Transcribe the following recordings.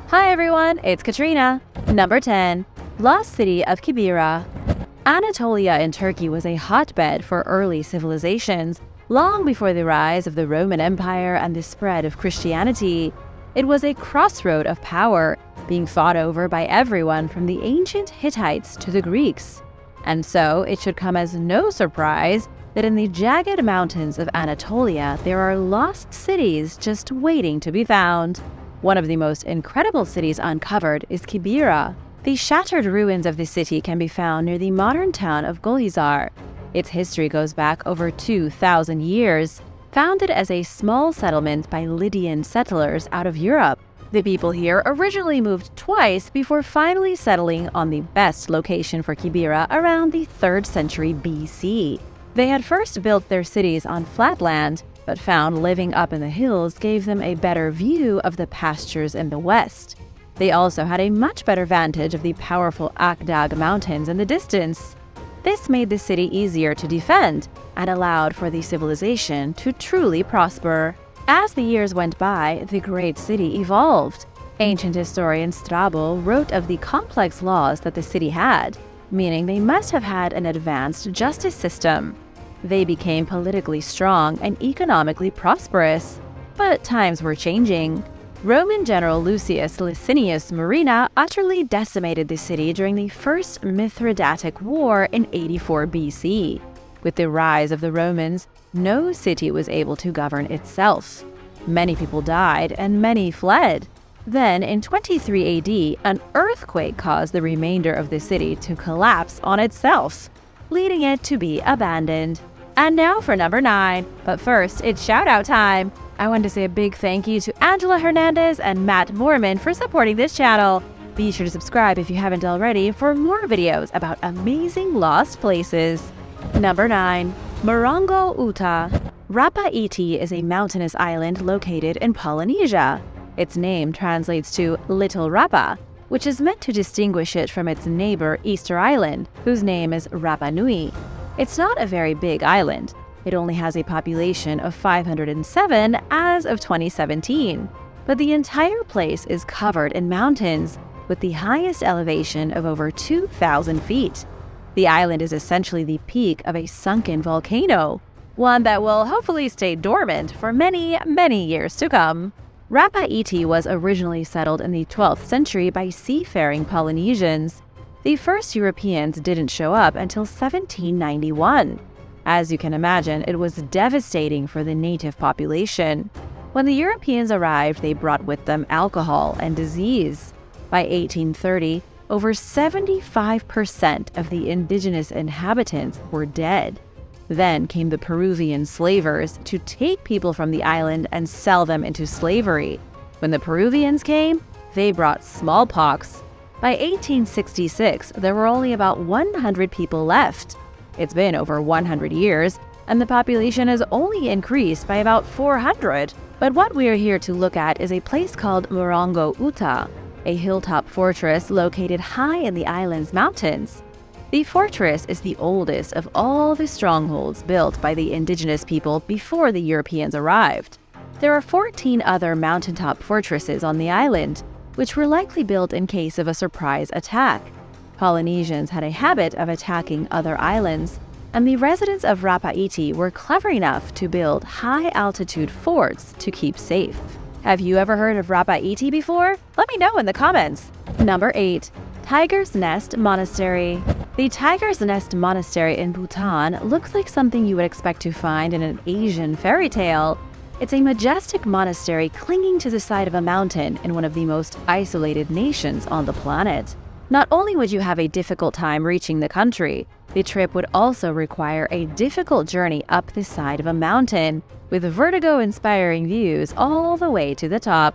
Hi everyone, it's Katrina. Number 10. Lost City of Kibira. Anatolia in Turkey was a hotbed for early civilizations, long before the rise of the Roman Empire and the spread of Christianity. It was a crossroad of power, being fought over by everyone from the ancient Hittites to the Greeks. And so it should come as no surprise that in the jagged mountains of Anatolia there are lost cities just waiting to be found. One of the most incredible cities uncovered is Kibira. The shattered ruins of the city can be found near the modern town of Golizar. Its history goes back over 2,000 years. Founded as a small settlement by Lydian settlers out of Europe, the people here originally moved twice before finally settling on the best location for Kibira around the 3rd century BC. They had first built their cities on flat land, but found living up in the hills gave them a better view of the pastures in the west. They also had a much better vantage of the powerful Akdag Mountains in the distance. This made the city easier to defend and allowed for the civilization to truly prosper. As the years went by, the great city evolved. Ancient historian Strabo wrote of the complex laws that the city had, meaning they must have had an advanced justice system. They became politically strong and economically prosperous. But times were changing. Roman general Lucius Licinius Murena utterly decimated the city during the First Mithridatic War in 84 BC. With the rise of the Romans, no city was able to govern itself. Many people died and many fled. Then, in 23 AD, an earthquake caused the remainder of the city to collapse on itself, leading it to be abandoned. And now for number 9. But first, it's shout-out time. I want to say a big thank you to Angela Hernandez and Matt Moorman for supporting this channel. Be sure to subscribe if you haven't already for more videos about amazing lost places. Number 9. MorongoUT. Rapa Iti is a mountainous island located in Polynesia. Its name translates to Little Rapa, which is meant to distinguish it from its neighbor Easter Island, whose name is Rapa Nui. It's not a very big island. It only has a population of 507 as of 2017. But the entire place is covered in mountains, with the highest elevation of over 2,000 feet. The island is essentially the peak of a sunken volcano, one that will hopefully stay dormant for many, many years to come. Rapa Iti was originally settled in the 12th century by seafaring Polynesians. The first Europeans didn't show up until 1791. As you can imagine, it was devastating for the native population. When the Europeans arrived, they brought with them alcohol and disease. By 1830, over 75% of the indigenous inhabitants were dead. Then came the Peruvian slavers to take people from the island and sell them into slavery. When the Peruvians came, they brought smallpox. By 1866, there were only about 100 people left. It's been over 100 years, and the population has only increased by about 400. But what we are here to look at is a place called MorongoUT, a hilltop fortress located high in the island's mountains. The fortress is the oldest of all the strongholds built by the indigenous people before the Europeans arrived. There are 14 other mountaintop fortresses on the island, which were likely built in case of a surprise attack. Polynesians had a habit of attacking other islands, and the residents of Rapa Iti were clever enough to build high-altitude forts to keep safe. Have you ever heard of Rapa Iti before? Let me know in the comments. Number 8. Tiger's Nest Monastery. The Tiger's Nest Monastery in Bhutan looks like something you would expect to find in an Asian fairy tale. It's a majestic monastery clinging to the side of a mountain in one of the most isolated nations on the planet. Not only would you have a difficult time reaching the country, the trip would also require a difficult journey up the side of a mountain, with vertigo-inspiring views all the way to the top.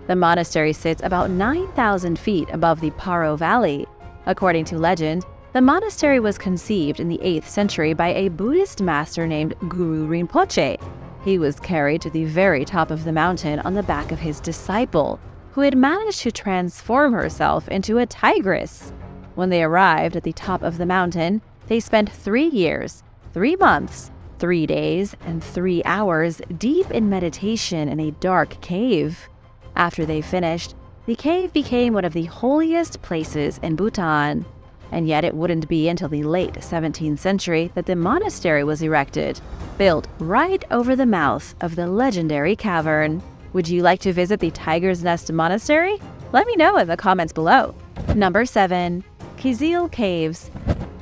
The monastery sits about 9,000 feet above the Paro Valley. According to legend, the monastery was conceived in the 8th century by a Buddhist master named Guru Rinpoche. He was carried to the very top of the mountain on the back of his disciple, who had managed to transform herself into a tigress. When they arrived at the top of the mountain, they spent 3 years, 3 months, 3 days, and 3 hours deep in meditation in a dark cave. After they finished, the cave became one of the holiest places in Bhutan. And yet it wouldn't be until the late 17th century that the monastery was erected, built right over the mouth of the legendary cavern. Would you like to visit the Tiger's Nest Monastery? Let me know in the comments below. Number 7. Kaziel Caves.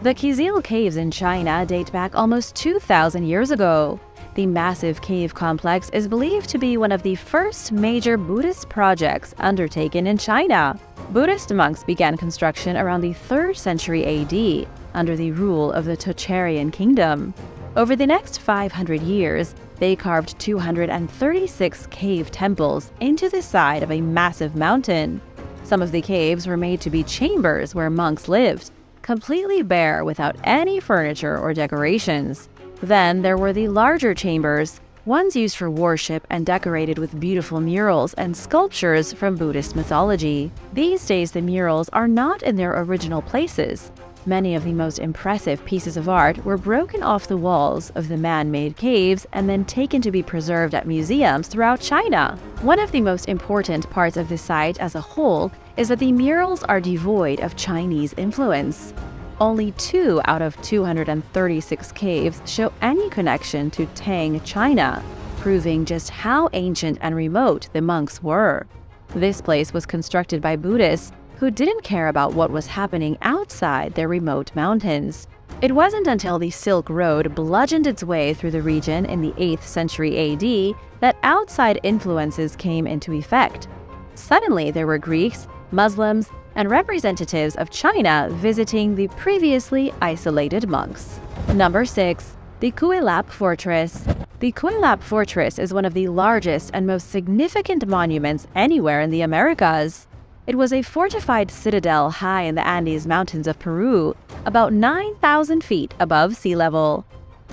The Kaziel Caves in China date back almost 2,000 years ago. The massive cave complex is believed to be one of the first major Buddhist projects undertaken in China. Buddhist monks began construction around the 3rd century AD under the rule of the Tocharian kingdom. Over the next 500 years, they carved 236 cave temples into the side of a massive mountain. Some of the caves were made to be chambers where monks lived, completely bare without any furniture or decorations. Then there were the larger chambers, ones used for worship and decorated with beautiful murals and sculptures from Buddhist mythology. These days, the murals are not in their original places. Many of the most impressive pieces of art were broken off the walls of the man-made caves and then taken to be preserved at museums throughout China. One of the most important parts of the site as a whole is that the murals are devoid of Chinese influence. Only 2 out of 236 caves show any connection to Tang, China, proving just how ancient and remote the monks were. This place was constructed by Buddhists who didn't care about what was happening outside their remote mountains. It wasn't until the Silk Road bludgeoned its way through the region in the 8th century AD that outside influences came into effect. Suddenly, there were Greeks, Muslims, and representatives of China visiting the previously isolated monks. Number 6. The Kuilap Fortress. The Kuilap Fortress is one of the largest and most significant monuments anywhere in the Americas. It was a fortified citadel high in the Andes Mountains of Peru, about 9,000 feet above sea level.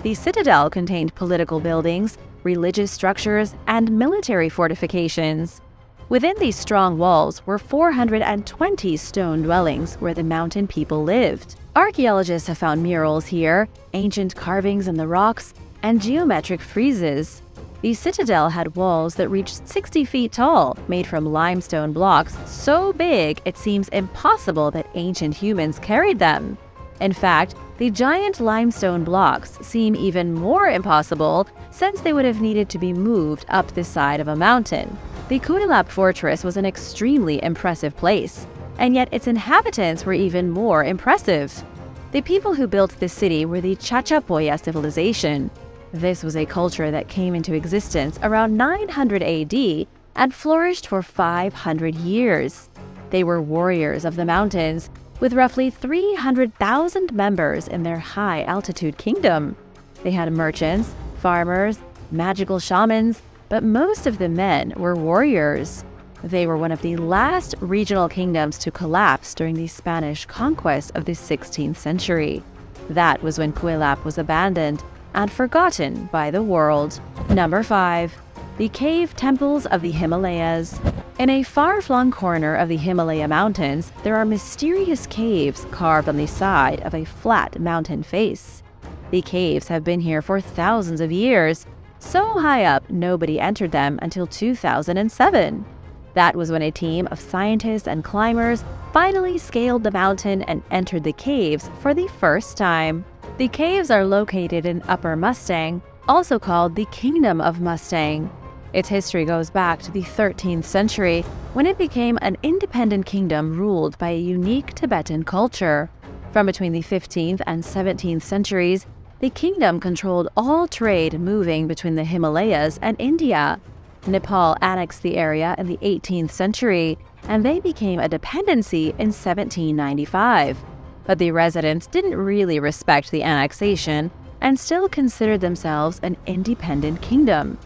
The citadel contained political buildings, religious structures, and military fortifications. Within these strong walls were 420 stone dwellings where the mountain people lived. Archaeologists have found murals here, ancient carvings in the rocks, and geometric friezes. The citadel had walls that reached 60 feet tall, made from limestone blocks so big it seems impossible that ancient humans carried them. In fact, the giant limestone blocks seem even more impossible since they would have needed to be moved up the side of a mountain. The Kuilap Fortress was an extremely impressive place, and yet its inhabitants were even more impressive. The people who built this city were the Chachapoya civilization. This was a culture that came into existence around 900 AD and flourished for 500 years. They were warriors of the mountains, with roughly 300,000 members in their high-altitude kingdom. They had merchants, farmers, magical shamans, but most of the men were warriors. They were one of the last regional kingdoms to collapse during the Spanish conquest of the 16th century. That was when Kuilap was abandoned and forgotten by the world. Number 5. The Cave Temples of the Himalayas. In a far-flung corner of the Himalaya Mountains, there are mysterious caves carved on the side of a flat mountain face. The caves have been here for thousands of years, so high up nobody entered them until 2007. That was when a team of scientists and climbers finally scaled the mountain and entered the caves for the first time. The caves are located in Upper Mustang, also called the Kingdom of Mustang. Its history goes back to the 13th century, when it became an independent kingdom ruled by a unique Tibetan culture. From between the 15th and 17th centuries, the kingdom controlled all trade moving between the Himalayas and India. Nepal annexed the area in the 18th century, and they became a dependency in 1795. But the residents didn't really respect the annexation and still considered themselves an independent kingdom.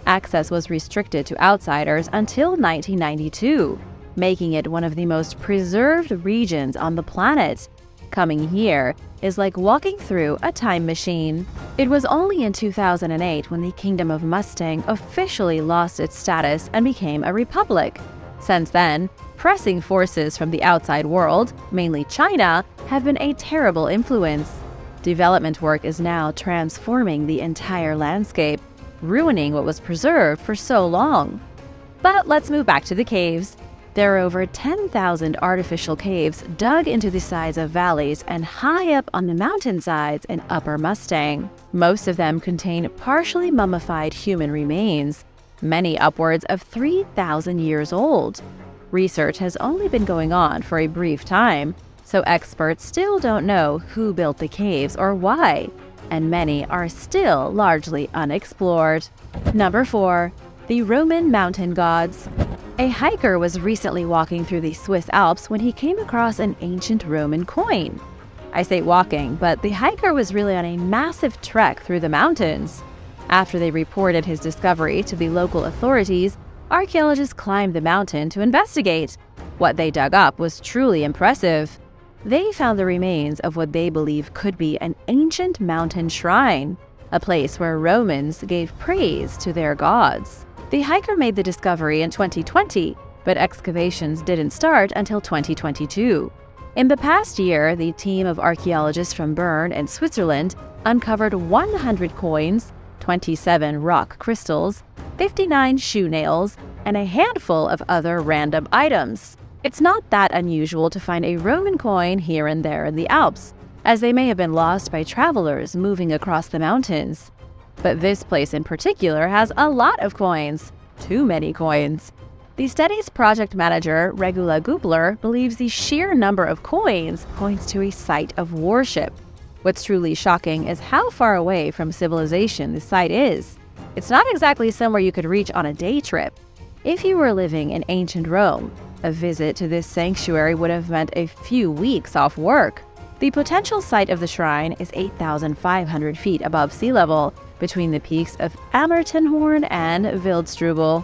Access was restricted to outsiders until 1992, making it one of the most preserved regions on the planet. Coming here is like walking through a time machine. It was only in 2008 when the Kingdom of Mustang officially lost its status and became a republic. Since then, pressing forces from the outside world, mainly China, have been a terrible influence. Development work is now transforming the entire landscape, ruining what was preserved for so long. But let's move back to the caves. There are over 10,000 artificial caves dug into the sides of valleys and high up on the mountainsides in Upper Mustang. Most of them contain partially mummified human remains, many upwards of 3,000 years old. Research has only been going on for a brief time, so experts still don't know who built the caves or why, and many are still largely unexplored. Number 4. The Roman Mountain Gods. A hiker was recently walking through the Swiss Alps when he came across an ancient Roman coin. I say walking, but the hiker was really on a massive trek through the mountains. After they reported his discovery to the local authorities, archaeologists climbed the mountain to investigate. What they dug up was truly impressive. They found the remains of what they believe could be an ancient mountain shrine, a place where Romans gave praise to their gods. The hiker made the discovery in 2020, but excavations didn't start until 2022. In the past year, the team of archaeologists from Bern in Switzerland uncovered 100 coins, 27 rock crystals, 59 shoe nails, and a handful of other random items. It's not that unusual to find a Roman coin here and there in the Alps, as they may have been lost by travelers moving across the mountains. But this place in particular has a lot of coins. Too many coins. The study's project manager, Regula Gubler, believes the sheer number of coins points to a site of worship. What's truly shocking is how far away from civilization the site is. It's not exactly somewhere you could reach on a day trip. If you were living in ancient Rome, a visit to this sanctuary would have meant a few weeks off work. The potential site of the shrine is 8,500 feet above sea level, between the peaks of Ammertenhorn and Wildstrubel.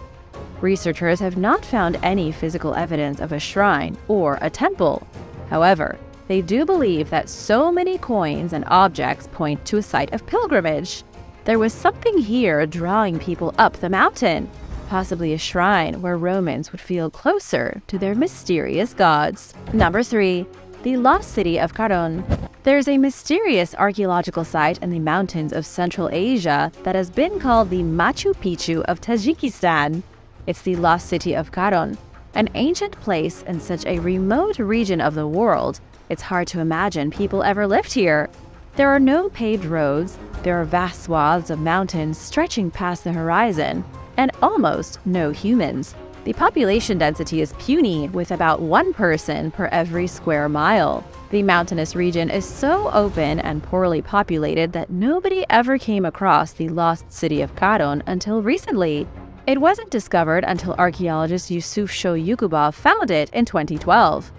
Researchers have not found any physical evidence of a shrine or a temple. However, they do believe that so many coins and objects point to a site of pilgrimage. There was something here drawing people up the mountain, possibly a shrine where Romans would feel closer to their mysterious gods. Number 3. The Lost City of Karon. There's a mysterious archaeological site in the mountains of Central Asia that has been called the Machu Picchu of Tajikistan. It's the Lost City of Karon, an ancient place in such a remote region of the world, it's hard to imagine people ever lived here. There are no paved roads, there are vast swaths of mountains stretching past the horizon, and almost no humans. The population density is puny, with about 1 person per every square mile. The mountainous region is so open and poorly populated that nobody ever came across the lost city of Karon until recently. It wasn't discovered until archaeologist Yusuf Shoyukubov found it in 2012.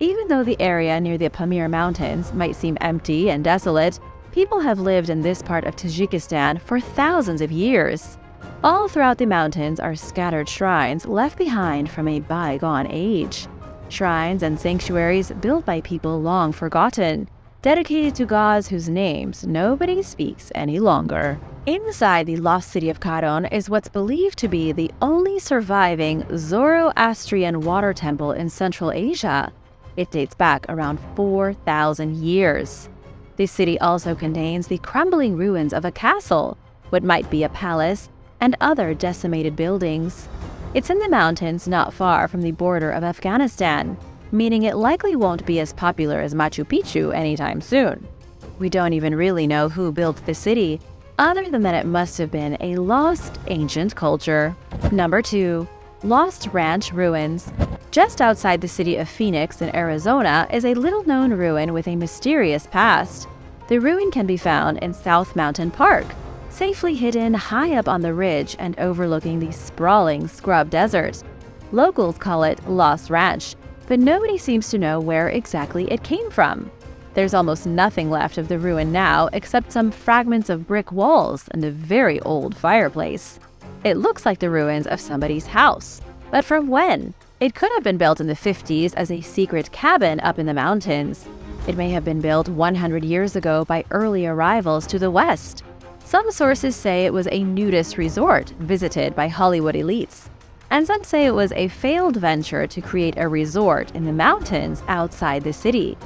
Even though the area near the Pamir Mountains might seem empty and desolate, people have lived in this part of Tajikistan for thousands of years. All throughout the mountains are scattered shrines left behind from a bygone age. Shrines and sanctuaries built by people long forgotten, dedicated to gods whose names nobody speaks any longer. Inside the lost city of Karon is what's believed to be the only surviving Zoroastrian water temple in Central Asia. It dates back around 4,000 years. The city also contains the crumbling ruins of a castle, what might be a palace, and other decimated buildings. It's in the mountains not far from the border of Afghanistan, meaning it likely won't be as popular as Machu Picchu anytime soon. We don't even really know who built the city, other than that it must have been a lost ancient culture. Number 2. Lost Ranch Ruins. Just outside the city of Phoenix in Arizona is a little-known ruin with a mysterious past. The ruin can be found in South Mountain Park, safely hidden high up on the ridge and overlooking the sprawling scrub desert. Locals call it Lost Ranch, but nobody seems to know where exactly it came from. There's almost nothing left of the ruin now except some fragments of brick walls and a very old fireplace. It looks like the ruins of somebody's house, but from when? It could have been built in the 50s as a secret cabin up in the mountains. It may have been built 100 years ago by early arrivals to the West. Some sources say it was a nudist resort visited by Hollywood elites, and some say it was a failed venture to create a resort in the mountains outside the city.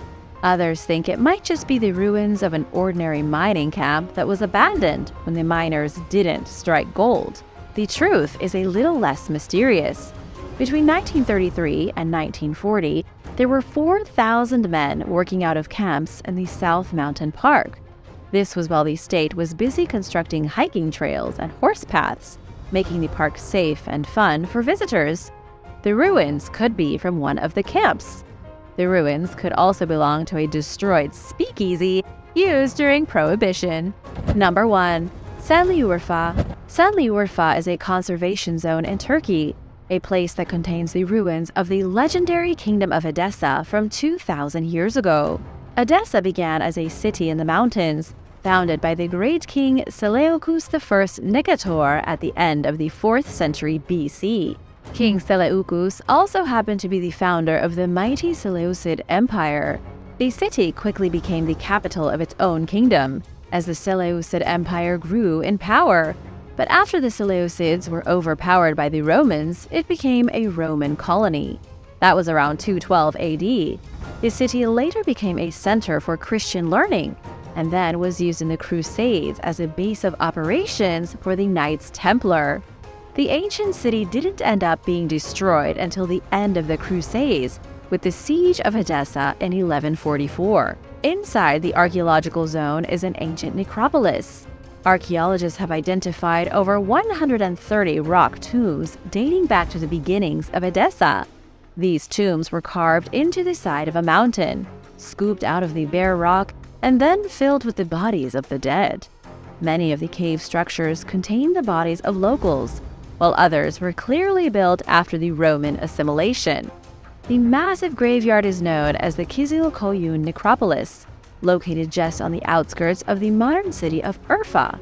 Others think it might just be the ruins of an ordinary mining camp that was abandoned when the miners didn't strike gold. The truth is a little less mysterious. Between 1933 and 1940, there were 4,000 men working out of camps in the South Mountain Park. This was while the state was busy constructing hiking trails and horse paths, making the park safe and fun for visitors. The ruins could be from one of the camps. The ruins could also belong to a destroyed speakeasy used during Prohibition. Number 1. Şanlıurfa. Şanlıurfa is a conservation zone in Turkey, a place that contains the ruins of the legendary Kingdom of Odessa from 2,000 years ago. Odessa began as a city in the mountains, founded by the great king Seleucus I Nicator at the end of the 4th century BC. King Seleucus also happened to be the founder of the mighty Seleucid Empire. The city quickly became the capital of its own kingdom, as the Seleucid Empire grew in power. But after the Seleucids were overpowered by the Romans, it became a Roman colony. That was around 212 AD. The city later became a center for Christian learning, and then was used in the Crusades as a base of operations for the Knights Templar. The ancient city didn't end up being destroyed until the end of the Crusades, with the siege of Odessa in 1144. Inside the archaeological zone is an ancient necropolis. Archaeologists have identified over 130 rock tombs dating back to the beginnings of Odessa. These tombs were carved into the side of a mountain, scooped out of the bare rock, and then filled with the bodies of the dead. Many of the cave structures contain the bodies of locals, while others were clearly built after the Roman assimilation. The massive graveyard is known as the Kaziel Caves necropolis, located just on the outskirts of the modern city of Urfa,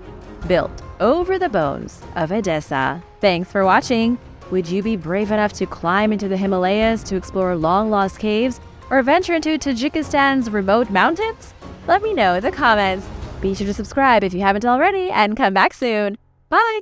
built over the bones of Odessa. Thanks for watching! Would you be brave enough to climb into the Himalayas to explore long-lost caves, or venture into Tajikistan's remote mountains? Let me know in the comments. Be sure to subscribe if you haven't already, and come back soon. Bye!